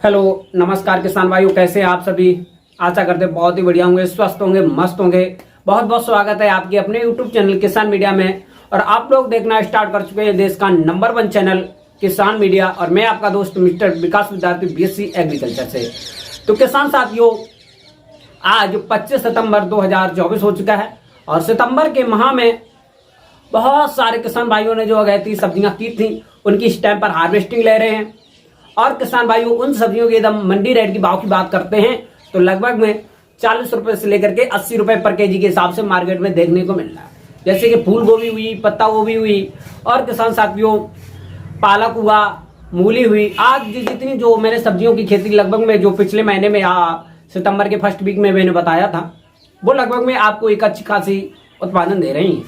Hello नमस्कार किसान भाइयों, कैसे हैं आप सभी। आशा करते हैं बहुत ही बढ़िया होंगे, स्वस्थ होंगे, मस्त होंगे। बहुत बहुत स्वागत है आपके अपने यूट्यूब चैनल किसान मीडिया में। और आप लोग देखना स्टार्ट कर चुके हैं देश का नंबर 1 चैनल किसान मीडिया। और मैं आपका दोस्त मिस्टर विकास विद्यार्थी बीएससी एग्रीकल्चर से। तो किसान साथियों, आज 25 सितंबर 2024 हो चुका है और सितंबर के माह में बहुत सारे किसान भाइयों ने जो अगैती सब्जियां की थी उनकी इस टाइम पर हार्वेस्टिंग ले रहे हैं। और किसान भाइयों, उन सब्जियों के एकदम मंडी रेट की भाव की बात करते हैं तो लगभग में 40 रुपए से लेकर के 80 रुपए पर केजी के हिसाब से मार्केट में देखने को मिल रहा है। जैसे कि फूल गोभी हुई, पत्ता गोभी हुई और किसान साथियों पालक हुआ, मूली हुई। आज जितनी जो मैंने सब्जियों की खेती लगभग में जो पिछले महीने में सितंबर के फर्स्ट वीक में मैंने बताया था, वो लगभग में आपको एक अच्छी खासी उत्पादन दे रही है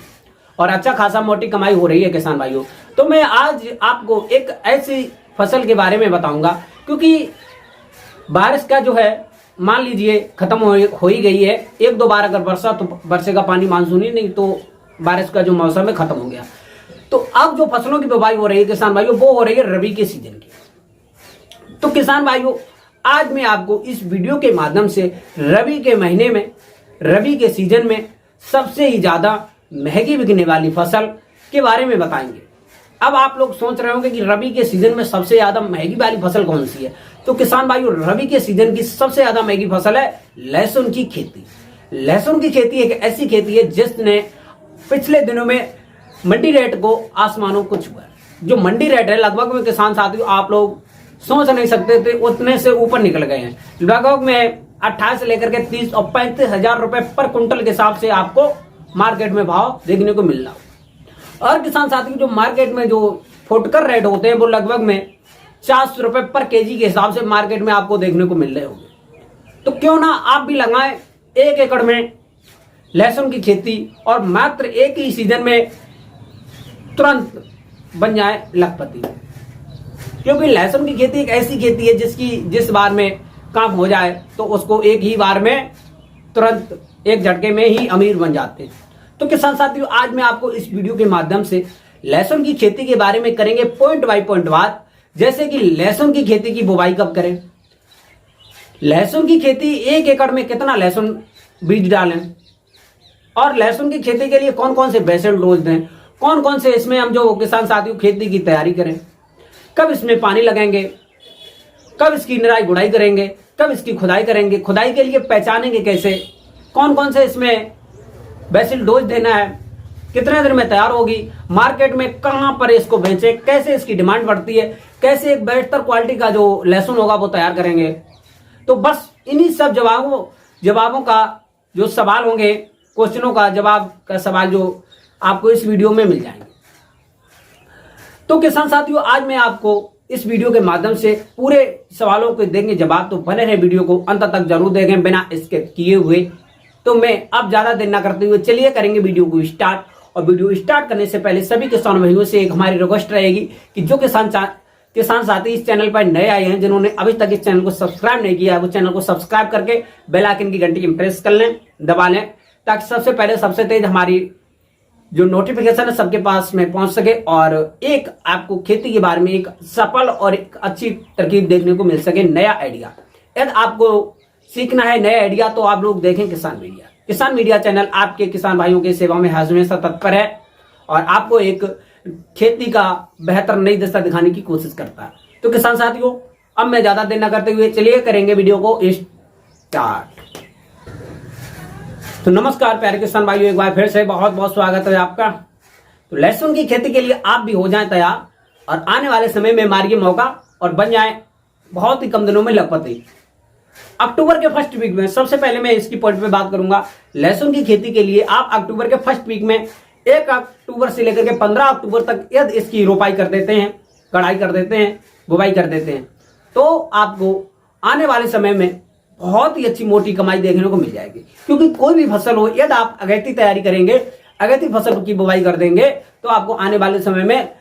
और अच्छा खासा मोटी कमाई हो रही है किसान भाइयों। तो मैं आज आपको एक ऐसी फसल के बारे में बताऊंगा, क्योंकि बारिश का जो है मान लीजिए खत्म हो ही गई है। एक दो बार अगर बरसा तो बरसे का पानी मानसूनी, नहीं तो बारिश का जो मौसम है खत्म हो गया। तो अब जो फसलों की बुवाई हो रही है किसान भाइयों, वो हो रही है रबी के सीजन की। तो किसान भाइयों, आज मैं आपको इस वीडियो के माध्यम से रबी के महीने में, रबी के सीजन में सबसे ही ज्यादा महंगी बिकने वाली फसल के बारे में बताएंगे। अब आप लोग सोच रहे होंगे कि रबी के सीजन में सबसे ज्यादा महंगी वाली फसल कौन सी है। तो किसान भाइयों, रबी के सीजन की सबसे ज्यादा महंगी फसल है लहसुन की खेती। लहसुन की खेती एक ऐसी खेती है जिसने पिछले दिनों में मंडी रेट को आसमानों को छुआ। जो मंडी रेट है लगभग में किसान साथियों आप लोग सोच नहीं सकते थे, उतने से ऊपर निकल गए हैं। लगभग में 28 से लेकर के 30 और 35 हजार रुपए पर कुंटल के हिसाब से आपको मार्केट में भाव देखने को मिल रहा। और किसान साथियों, जो मार्केट में जो फुटकर रेट होते हैं वो लगभग में 400 रुपए पर केजी के हिसाब से मार्केट में आपको देखने को मिल रहे होंगे। तो क्यों ना आप भी लगाएं 1 एकड़ में लहसुन की खेती और मात्र एक ही सीजन में तुरंत बन जाए लखपति। क्योंकि लहसुन की खेती एक ऐसी खेती है जिस बार में काम हो जाए तो उसको एक ही बार में तुरंत एक झटके में ही अमीर बन जाते हैं। तो किसान साथियों, आज मैं आपको इस वीडियो के माध्यम से लहसुन की खेती के बारे में करेंगे पॉइंट बाय पॉइंट बात। जैसे कि लहसुन की खेती की बुवाई कब करें, लहसुन की खेती 1 एकड़ में कितना लहसुन बीज डालें, और लहसुन की खेती के लिए कौन कौन से बेसल डोज दें, कौन कौन से इसमें हम जो किसान साथियों खेती की तैयारी करें, कब इसमें पानी लगाएंगे, कब इसकी निराई गुड़ाई करेंगे, कब इसकी खुदाई करेंगे, खुदाई के लिए पहचानेंगे कैसे, कौन कौन से इसमें बेसिल डोज देना है, कितने दिन में तैयार होगी, मार्केट में कहां पर इसको बेचें, कैसे इसकी डिमांड बढ़ती है, कैसे एक बेहतर क्वालिटी का जो लहसुन होगा वो तैयार करेंगे। तो बस इन्हीं सब जवाबों का जो सवाल होंगे, क्वेश्चनों का जवाब का सवाल जो आपको इस वीडियो में मिल जाएंगे। तो किसान साथियों, आज मैं आपको इस वीडियो के माध्यम से पूरे सवालों के देंगे जवाब। तो बने रहे, वीडियो को अंत तक जरूर देखें बिना स्किप किए हुए। तो मैं अब ज्यादा देर न करते हुए चलिए करेंगे वीडियो को स्टार्ट। और वीडियो स्टार्ट करने से पहले सभी किसान भाइयों से एक हमारी रिक्वेस्ट रहेगी कि जो किसान साथी इस चैनल पर नए आए हैं, जिन्होंने अभी तक इस चैनल को सब्सक्राइब नहीं किया है, वो चैनल को सब्सक्राइब करके बेल आइकन की घंटी प्रेस कर लें, दबा लें, ताकि सबसे पहले सबसे तेज हमारी जो नोटिफिकेशन है सबके पास में पहुंच सके और एक आपको खेती के बारे में एक सफल और एक अच्छी तरकीब देखने को मिल सके, नया आइडिया। यदि आपको सीखना है नया आइडिया तो आप लोग देखें किसान मीडिया। किसान मीडिया चैनल आपके किसान भाइयों की सेवा में हमेशा तत्पर है और आपको एक खेती का बेहतर नई दिशा दिखाने की कोशिश करता है। तो किसान साथियों, अब मैं ज्यादा देर न करते हुए चलिए करेंगे वीडियो को स्टार्ट। तो नमस्कार प्यारे किसान भाइयों, एक बार फिर से बहुत बहुत स्वागत है आपका। तो लहसुन की खेती के लिए आप भी हो जाएं तैयार और आने वाले समय में मारिए मौका और बन जाएं बहुत ही कम दिनों में लखपति। अक्टूबर के फर्स्ट वीक में सबसे पहले मैं इसकी पॉइंट पे बात करूंगा। लहसुन की खेती के लिए आप अक्टूबर के फर्स्ट वीक में 1 अक्टूबर से लेकर के 15 अक्टूबर तक यदि इसकी रोपाई कर देते हैं, कढ़ाई कर देते हैं, बुवाई कर देते हैं, तो आपको आने वाले समय में बहुत ही अच्छी मोटी कमाई देखने को मिल जाएगी। क्योंकि कोई भी फसल हो, यदि आप अगैती तैयारी करेंगे, अगैती फसल की बुवाई कर देंगे, तो आपको आने वाले समय में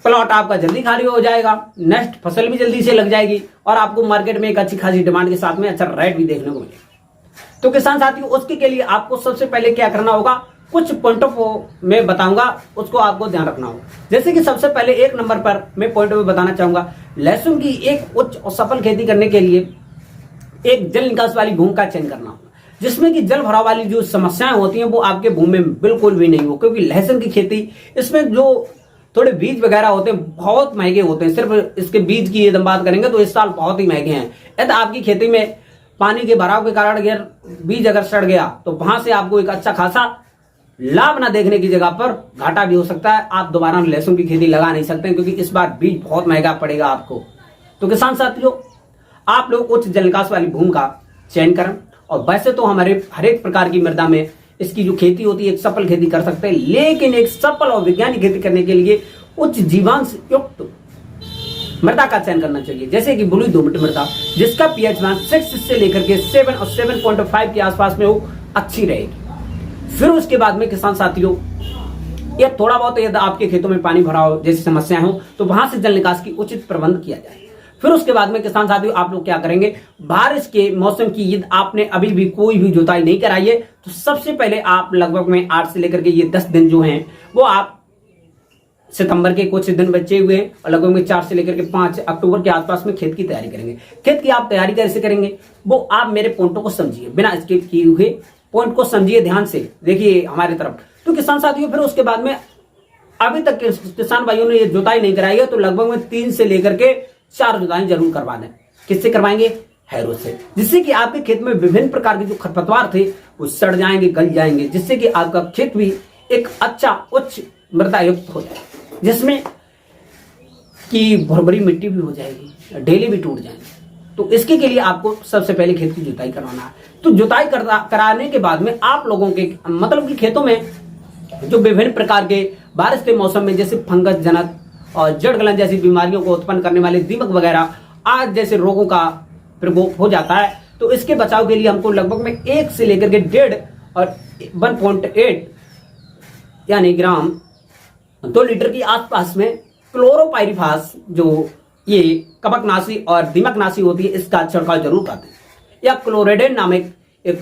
प्लॉट आपका जल्दी खाली हो जाएगा, नेक्स्ट फसल भी जल्दी से लग जाएगी और आपको मार्केट में एक अच्छी खासी डिमांड के साथ में अच्छा रेट भी देखने को मिलेगा। तो किसान साथियों, उसके के लिए आपको सबसे पहले क्या करना होगा, कुछ पॉइंट ऑफ मैं बताऊंगा, उसको आपको ध्यान रखना होगा। जैसे कि सबसे पहले 1 नंबर पर मैं पॉइंट में बताना चाहूंगा, लहसुन की एक उच्च और सफल खेती करने के लिए एक जल निकास वाली भूमि का चयन करना होगा, जिसमें कि जल भराव वाली जो समस्याएं होती हैं वो आपके भूमि में बिल्कुल भी नहीं हो, क्योंकि लहसुन की खेती इसमें जो थोड़े बीज वगैरह होते हैं बहुत महंगे होते हैं। सिर्फ इसके बीज की यदि हम बात करेंगे तो इस साल बहुत ही महंगे हैं। यदि आपकी खेती में पानी के भराव के कारण अगर बीज अगर सड़ गया तो वहां से आपको एक अच्छा खासा लाभ ना देखने की जगह पर घाटा भी हो सकता है। आप दोबारा लहसुन की खेती लगा नहीं सकते, क्योंकि इस बार बीज बहुत महंगा पड़ेगा आपको। तो किसान साथियों, आप लोग उच्च जल निकास वाली भूमि का चयन करें। और वैसे तो हमारे हर एक प्रकार की मृदा में इसकी जो खेती होती है एक सफल खेती कर सकते हैं, लेकिन एक सफल और वैज्ञानिक खेती करने के लिए उच्च जीवांश युक्त मृदा का चयन करना चाहिए, जैसे कि बलुई दोमट मृदा, जिसका पीएच मान 6 से लेकर के 7 और 7.5 के आसपास में हो, अच्छी रहेगी। फिर उसके बाद में किसान साथियों, यह थोड़ा बहुत यदि आपके खेतों में पानी भराव जैसी समस्याएं हो तो वहां से जल निकास की उचित प्रबंध किया जाए। फिर उसके बाद में किसान साथियों, आप लोग क्या करेंगे, बारिश के मौसम की यदि आपने अभी भी कोई भी जुताई नहीं कराई है तो सबसे पहले आप लगभग में 8 से लेकर के ये 10 दिन जो हैं वो आप सितंबर के कुछ दिन बचे हुए हैं और लगभग में 4 से लेकर के 5 अक्टूबर के आसपास में खेत की तैयारी करेंगे। खेत की आप तैयारी कैसे करेंगे वो आप मेरे पॉइंटों को समझिए, बिना स्किप किए हुए पॉइंट को समझिए, ध्यान से देखिए हमारी तरफ। तो किसान साथियों, फिर उसके बाद में अभी तक किसान भाइयों ने ये जुताई नहीं कराई है तो लगभग में 3 से लेकर के 4 जुताई जरूर करवा दें। किससे करवाएंगे? हैरो से, जिससे कि आपके खेत में विभिन्न प्रकार के जो खरपतवार थे वो सड़ जाएंगे, गल जाएंगे, जिससे कि आपका खेत भी एक अच्छा उच्च मृदा युक्त हो जाए, जिसमें कि भुरभुरी मिट्टी भी हो जाएगी, ढेले भी टूट जाएंगे। तो इसके के लिए आपको सबसे पहले खेत की जुताई करवाना है। तो जुताई कराने के बाद में आप लोगों के मतलब कि खेतों में जो विभिन्न प्रकार के बारिश के मौसम में जैसे फंगस जनक और जड़ गलन जैसी बीमारियों को उत्पन्न करने वाले दीमक वगैरह आज जैसे रोगों का प्रकोप हो जाता है, तो इसके बचाव के लिए हमको लगभग में 1 से लेकर के 1.5 और 1.8 यानी ग्राम 2 लीटर की आसपास में क्लोरोपाइरिफास जो ये कवकनाशी और दीमकनाशी होती है इसका छिड़काव जरूर करते हैं, या क्लोरेडेन नामक एक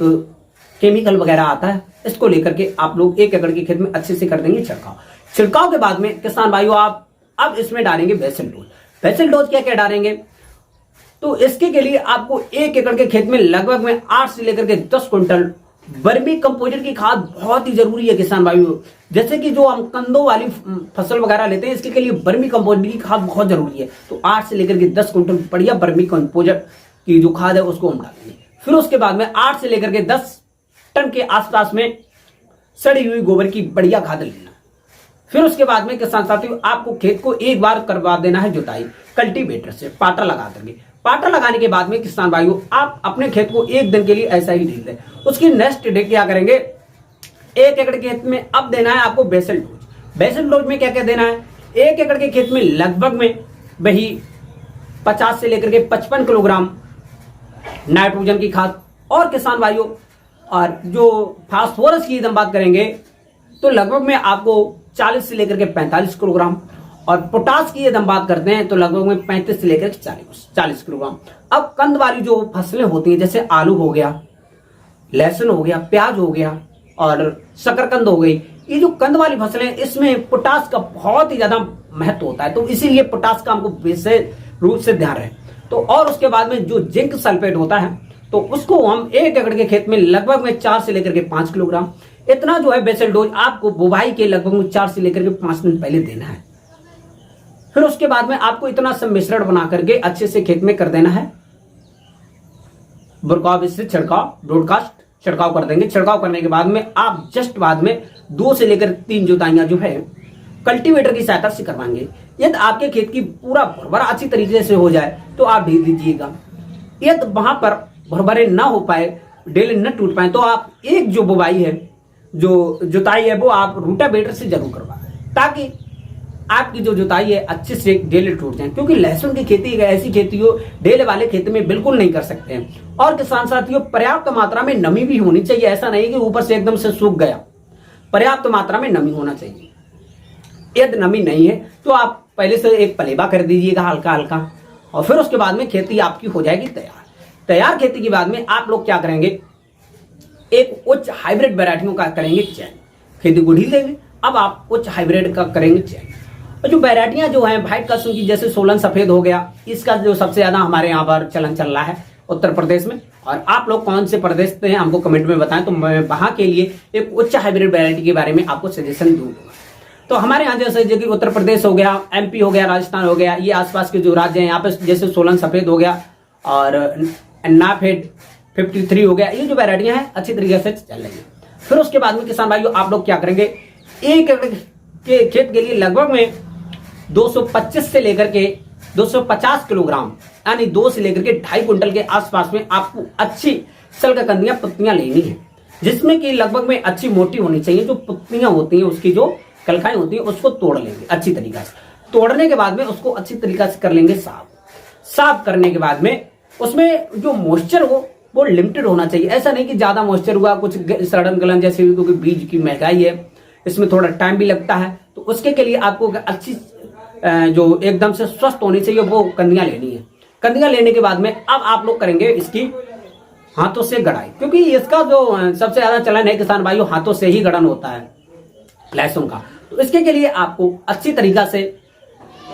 केमिकल वगैरह आता है, इसको लेकर के आप लोग 1 एकड़ के खेत में अच्छे से कर देंगे छिड़काव के बाद में किसान भाइयों, आप अब इसमें डालेंगे बेसिल डोज। बेसिल डोज क्या क्या डालेंगे? तो इसके के लिए आपको 1 एकड़ के खेत में लगभग में 8 से लेकर के 10 क्विंटल वर्मी कंपोजिट की खाद बहुत ही जरूरी है किसान भाइयों। जैसे कि जो हम कंदों वाली फसल वगैरह लेते हैं इसके लिए वर्मी कंपोजिट की खाद बहुत जरूरी है। तो 8 से लेकर के 10 क्विंटल बढ़िया वर्मी कंपोजिट की जो खाद है उसको हम डालेंगे। फिर उसके बाद में 8 से लेकर के 10 टन के आसपास में सड़ी हुई गोबर की बढ़िया खाद लेना। फिर उसके बाद में किसान साथियों, आपको खेत को एक बार करवा देना है जुताई कल्टीवेटर से, पाटा लगा देंगे। पाटा लगाने के बाद में किसान भाइयों, आप अपने खेत को 1 दिन के लिए ऐसा ही ढील दें। उसकी नेक्स्ट डे क्या करेंगे, 1 एकड़ के खेत में अब देना है आपको बेसिल डोज। बेसिल डोज में क्या क्या देना है? 1 एकड़ के खेत में लगभग में वही 50 से लेकर के 55 किलोग्राम नाइट्रोजन की खाद, और किसान भाइयों और जो फास्फोरस की हम बात करेंगे तो लगभग में आपको 40 से लेकर के 45 किलोग्राम, और पोटास की यदि हम बात करते हैं तो लगभग में 35 से लेकर 40 किलोग्राम। अब कंद वाली जो फसलें होती हैं जैसे आलू हो गया, लहसुन हो गया, प्याज हो गया और शकरकंद हो गई, ये जो कंद वाली फसलें इसमें पोटास का बहुत ही ज्यादा महत्व होता है, तो इसीलिए पोटास का हमको विशेष रूप से ध्यान रहे। तो और उसके बाद में जो जिंक सल्फेट होता है तो उसको हम 1 एकड़ के खेत में लगभग में 4 से लेकर के 5 किलोग्राम इतना जो है बेसिल डोज आपको बुवाई के लगभग में 4 से लेकर के 5 दिन पहले देना है। फिर उसके बाद में आपको इतना सब मिश्रण बना करके अच्छे से खेत में कर देना है। बुरकाव से छिड़काव, ब्रॉडकास्ट छिड़काव कर देंगे। छिड़काव करने के बाद में आप जस्ट बाद में 2 से लेकर 3 जुताइयां जो है कल्टीवेटर की सहायता से करवाएंगे। यदि आपके खेत की पूरा भरभरा अच्छी तरीके से हो जाए तो आप ढील दीजिएगा। यदि वहां पर भरभरे ना हो पाए, डेले न टूट पाए, तो आप एक जो बुवाई है, जो जुताई है, वो आप रूटावेटर से जरूर करवाएं, ताकि आपकी जो जुताई है अच्छे से डेले टूट जाए। क्योंकि लहसुन की खेती एक ऐसी खेती हो डेले वाले खेती में बिल्कुल नहीं कर सकते हैं। और किसान साथियों, पर्याप्त मात्रा में नमी भी होनी चाहिए। ऐसा नहीं कि ऊपर से एकदम से सूख गया, पर्याप्त मात्रा में नमी होना चाहिए। यदि नमी नहीं है तो आप पहले से एक पलेबा कर दीजिएगा हल्का हल्का, और फिर उसके बाद में खेती आपकी हो जाएगी तैयार खेती के बाद में आप लोग क्या करेंगे, एक उच्च हाइब्रिड वैरायटियों का करेंगे चयन। खेती को ढील देंगे, अब आप उच्च हाइब्रिड का करेंगे चयन। और जो वैरायटियां जो हैं व्हाइट कसम की, जैसे सोलन सफेद हो गया, इसका जो सबसे ज्यादा हमारे यहाँ पर चलन चल रहा है उत्तर प्रदेश में। और आप लोग कौन से प्रदेश से हैं हमको कमेंट में बताएं, तो मैं वहां के लिए एक उच्च हाइब्रिड वैरायटी के बारे में आपको सजेशन दूंगा। तो हमारे यहाँ जैसे जो कि उत्तर प्रदेश हो गया, एमपी हो गया, राजस्थान हो गया, ये आसपास के जो राज्य हैं यहाँ पे जैसे सोलन सफेद हो गया और नाफेड 53 हो गया, ये जो वैरायटियां हैं अच्छी तरीके से चल रही है। फिर उसके बाद में किसान भाइयों आप लोग क्या करेंगे, एक एकड़ के खेत के लिए लगभग में 225 से लेकर के 250 किलोग्राम यानी 2 से लेकर के 2.5 कुंटल के आसपास में आपको अच्छी शल्ककंदियां पत्तियां लेनी है, जिसमें कि लगभग में अच्छी मोटी होनी चाहिए। जो पत्तियां होती हैं उसकी जो कलखाएं होती हैं उसको तोड़ लेंगे अच्छी तरीके से। तोड़ने के बाद में उसको अच्छी तरीके से कर लेंगे साफ करने के बाद में उसमें जो मॉइस्चर हो वो लिमिटेड होना चाहिए। ऐसा नहीं कि ज्यादा मॉइस्चर हुआ, कुछ सड़न गलन जैसे, क्योंकि बीज की महंगाई है, इसमें थोड़ा टाइम भी लगता है। तो उसके के लिए आपको अच्छी जो एकदम से स्वस्थ होनी चाहिए वो कंदियां लेनी है। कंदियां लेने के बाद में अब आप लोग करेंगे इसकी हाथों से गड़ाई, क्योंकि इसका जो सबसे ज्यादा चलन है किसान भाइयों, हाथों से ही गड़न होता है लहसुन का। तो इसके के लिए आपको अच्छी तरीका से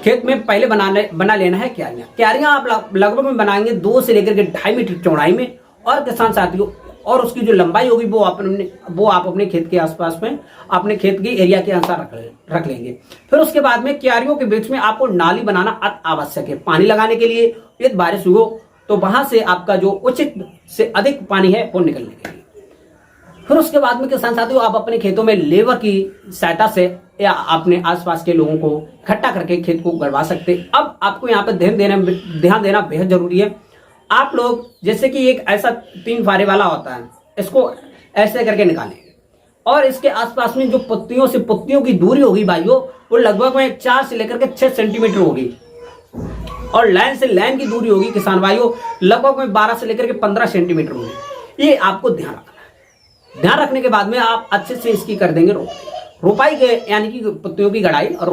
खेत में पहले बना लेना है क्यारियां आप लगभग में बनाएंगे 2 से लेकर के 2.5 मीटर चौड़ाई में। और किसान साथियों, और उसकी जो लंबाई होगी वो आप अपने खेत के आसपास में अपने खेत की एरिया के अनुसार रख लेंगे। फिर उसके बाद में क्यारियों के बीच में आपको नाली बनाना अति आवश्यक है पानी लगाने के लिए। यदि बारिश हो तो वहां से आपका जो उचित से अधिक पानी है वो निकलने के लिए। फिर उसके बाद में किसान साथियों आप अपने खेतों में लेबर की सहायता से या अपने आसपास के लोगों को इकट्ठा करके खेत को गड़वा सकते। अब आपको यहाँ पे ध्यान देना बेहद जरूरी है। आप लोग जैसे कि एक ऐसा 3 फारे वाला होता है, इसको ऐसे करके निकालें और इसके आसपास में जो पत्तियों की दूरी होगी भाइयों, वो लगभग में 4 से लेकर के 6 सेंटीमीटर होगी। और लाइन से लाइन की दूरी होगी किसान भाइयों लगभग में 12 से लेकर के 15 सेंटीमीटर होगी। ये आपको ध्यान रखना है। ध्यान रखने के बाद में आप अच्छे से इसकी कर देंगे रोपाई के, यानी कि पत्तियों की गड़ाई और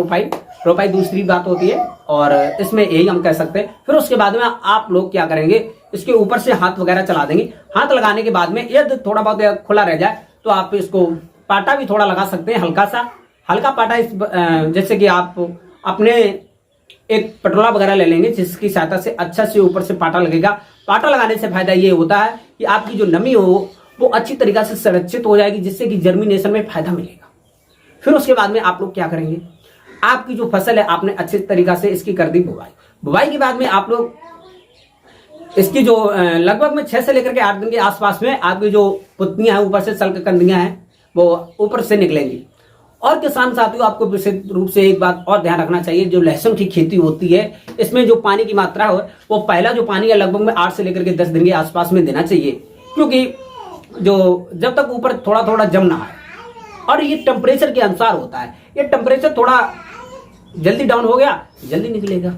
रोपाई दूसरी बात होती है, और इसमें यही हम कह सकते हैं। फिर उसके बाद में आप लोग क्या करेंगे, इसके ऊपर से हाथ वगैरह चला देंगे। हाथ लगाने के बाद में यदि थोड़ा बहुत खुला रह जाए तो आप इसको पाटा भी थोड़ा लगा सकते हैं, हल्का पाटा। जैसे कि आप अपने एक पटोला वगैरह ले लेंगे जिसकी सहायता से अच्छा से ऊपर से पाटा लगेगा। पाटा लगाने से फायदा ये होता है कि आपकी जो नमी हो वो अच्छी तरीके से संरक्षित हो जाएगी, जिससे कि जर्मिनेशन में फायदा मिलेगा। फिर उसके बाद में आप लोग क्या करेंगे, आपकी जो फसल है आपने अच्छे तरीका से इसकी कर दी बुवाई के बाद में आप लोग इसकी जो लगभग में 6 से लेकर के 8 दिन के आसपास में आपकी जो पत्तियां हैं ऊपर से शल्ककंदियां हैं वो ऊपर से निकलेंगी। और किसान साथियों आपको विशेष रूप से एक बात और ध्यान रखना चाहिए, जो लहसुन की खेती होती है इसमें जो पानी की मात्रा है वो पहला जो पानी है लगभग में 8 से लेकर के 10 दिन के आसपास में देना चाहिए, क्योंकि जो जब तक ऊपर थोड़ा थोड़ा जम ना आए। और ये टेम्परेचर के अनुसार होता है, ये टेम्परेचर थोड़ा जल्दी डाउन हो गया जल्दी निकलेगा,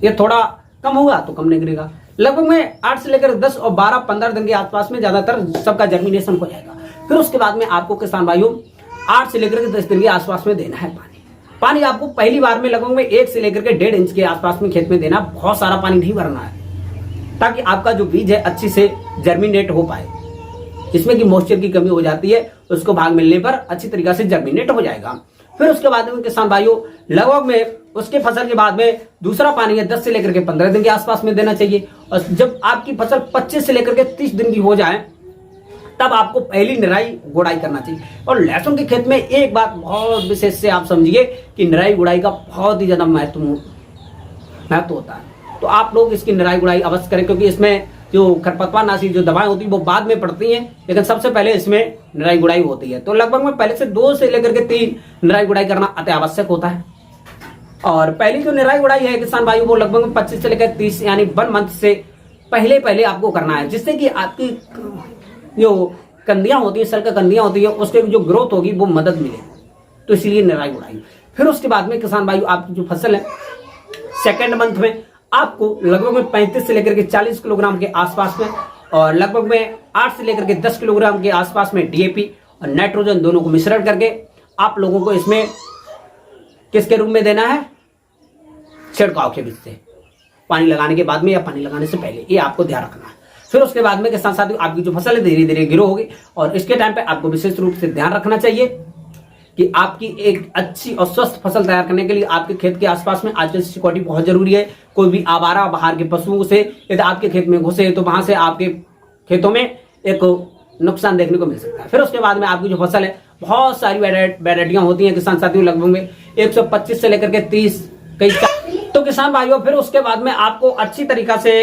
ये थोड़ा कम होगा तो कम निकलेगा। लगभग में 8 से लेकर 10 और 12-15 दिन के आसपास में ज्यादातर सबका जर्मिनेशन हो जाएगा। फिर उसके बाद में आपको किसान भाइयों 8 से लेकर के 10 दिन के आसपास में देना है पानी आपको पहली बार में लगभग में 1 से लेकर के 1.5 इंच के आसपास में खेत में देना। बहुत सारा पानी नहीं भरना है, ताकि आपका जो बीज है अच्छी से जर्मिनेट हो पाए। जिसमें कि मॉइस्चर की कमी हो जाती है उसको भाग मिलने पर अच्छी तरीके से जर्मिनेट हो जाएगा। फिर उसके बाद में किसान भाइयों लगभग में उसके फसल के बाद में दूसरा पानी है 10 से लेकर के 15 दिन के आसपास में देना चाहिए। और जब आपकी फसल 25 से लेकर के 30 दिन की हो जाए तब आपको पहली निराई गुड़ाई करना चाहिए। और लहसुन के खेत में एक बात बहुत विशेष से आप समझिए कि निराई गुड़ाई का बहुत ही ज्यादा महत्व होता है। तो आप लोग इसकी निराई गुड़ाई अवश्य करें, क्योंकि इसमें जो खरपतवार नाशी जो दवाएं होती है वो बाद में पड़ती हैं, लेकिन सबसे पहले इसमें निराई गुड़ाई होती है। तो लगभग में पहले से 2 से लेकर के 3 निराई गुड़ाई करना अति आवश्यक होता है। और पहली जो निराई गुड़ाई है किसान भाइयों वो लगभग में 25 से लेकर 30 यानी 1 मंथ से पहले आपको करना है, जिससे कि आपकी जो कंदियां होती है, शल्ककंदियां होती है, उसके जो ग्रोथ होगी वो मदद मिलेगी। तो इसलिए निराई गुड़ाई। फिर उसके बाद में किसान भाइयों आपकी जो फसल है सेकेंड मंथ में आपको लगभग में 35 से लेकर के 40 किलोग्राम के आसपास में और लगभग में 8 से लेकर के 10 किलोग्राम के आसपास में डीएपी और नाइट्रोजन दोनों को मिश्रण करके आप लोगों को इसमें किसके रूप में देना है, छिड़काव के बीच से, पानी लगाने के बाद में या पानी लगाने से पहले, ये आपको ध्यान रखना है। फिर उसके बाद में साथ आपकी जो फसल है धीरे धीरे ग्रो होगी। और इसके टाइम पे आपको विशेष रूप से ध्यान रखना चाहिए कि आपकी एक अच्छी और स्वस्थ फसल तैयार करने के लिए आपके खेत के आसपास में आजकल सिक्योरिटी बहुत जरूरी है। कोई भी आवारा बाहर के पशुओं से यदि आपके खेत में घुसे तो वहां से आपके खेतों में एक नुकसान देखने को मिल सकता है। फिर उसके बाद में आपकी जो फसल है, बहुत सारी वेराइटियां होती हैं किसान साथियों, लगभग में 125 से लेकर के 30 कई। तो किसान भाइयों फिर उसके बाद में आपको अच्छी तरीका से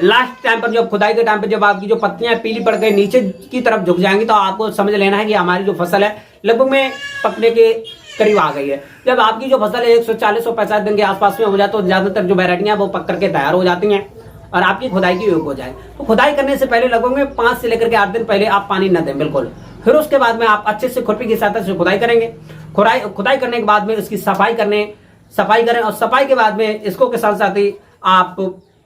लास्ट टाइम पर जब खुदाई के टाइम पर जब आपकी जो पत्तियां पीली पड़ गई नीचे की तरफ झुक जाएंगी तो आपको समझ लेना है कि हमारी जो फसल है लगभग में पकने के करीब आ गई है। जब आपकी जो फसल है 140-150 दिन के आसपास में हो जाए तो ज्यादातर जो वेराइटियां वो पक करके तैयार हो जाती हैं और आपकी खुदाई की योग हो जाए। तो खुदाई करने से पहले लगभग में 5 से लेकर के 8 दिन पहले आप पानी न दें बिल्कुल। फिर उसके बाद में आप अच्छे से खुरपी की सहायता से खुदाई करेंगे। खुदाई करने के बाद में इसकी सफाई करें और सफाई के बाद में इसको के साथ साथ ही आप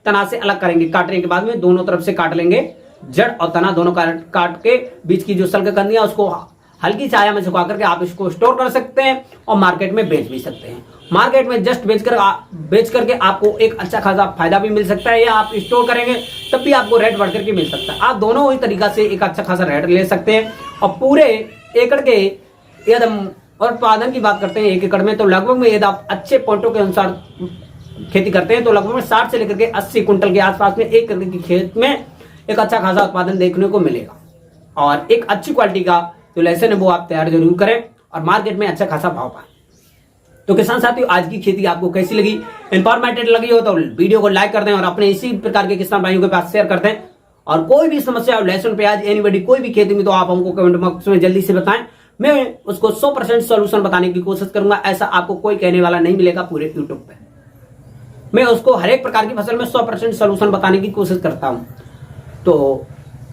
तना से अलग करेंगे। काटने के बाद में दोनों तरफ से काट लेंगे, जड़ और तना दोनों काट के बीच की जो सल्क कंदियां उसको हल्की छाया में सुखा करके आप इसको स्टोर कर सकते हैं और मार्केट में बेच भी सकते हैं। मार्केट में जस्ट बेच करके आपको एक अच्छा खासा फायदा भी मिल सकता है, या आप स्टोर करेंगे तब भी आपको रेट बढ़ करके मिल सकता है। आप दोनों ही तरीका से एक अच्छा खासा रेट ले सकते हैं। और पूरे एकड़ के एकदम और उत्पादन की बात करते हैं 1 एकड़ में तो लगभग में यदि आप अच्छे पॉइंटों के अनुसार खेती करते हैं तो लगभग में 60 से लेकर के 80 कुंटल के आसपास में 1 एकड़ की खेत में एक अच्छा खासा उत्पादन देखने को मिलेगा। और एक अच्छी क्वालिटी का जो लहसुन है वो आप तैयार जरूर करें और मार्केट में अच्छा खासा भाव पाएं। तो किसान साथियों आज की खेती आपको कैसी लगी, इंफॉर्मेटिव लगी हो तो वीडियो को लाइक कर दें और अपने इसी प्रकार के किसान भाइयों के पास शेयर कर दें। और कोई भी समस्या हो लहसुन प्याज एनीबॉडी कोई भी खेती में तो आप हमको कमेंट बॉक्स में जल्दी से बताएं, मैं उसको 100% सोल्यूशन बताने की कोशिश करूंगा। ऐसा आपको कोई कहने वाला नहीं मिलेगा पूरे यूट्यूब पे। मैं उसको हर एक प्रकार की फसल में 100% सोल्यूशन बताने की कोशिश करता हूं। तो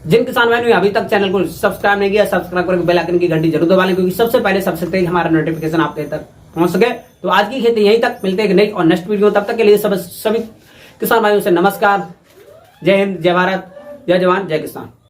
जिन किसान भाइयों ने अभी तक चैनल को सब्सक्राइब नहीं किया, सब्सक्राइब करके बेल आइकन की घंटी जरूर दबा लें, क्योंकि सबसे पहले सबसे तेज हमारा नोटिफिकेशन आपके तक पहुंच सके। तो आज की खेती यहीं तक, मिलते हैं नई और नेक्स्ट वीडियो। तब तक के लिए सभी किसान भाइयों से नमस्कार। जय हिंद, जय भारत, जय जवान, जय किसान।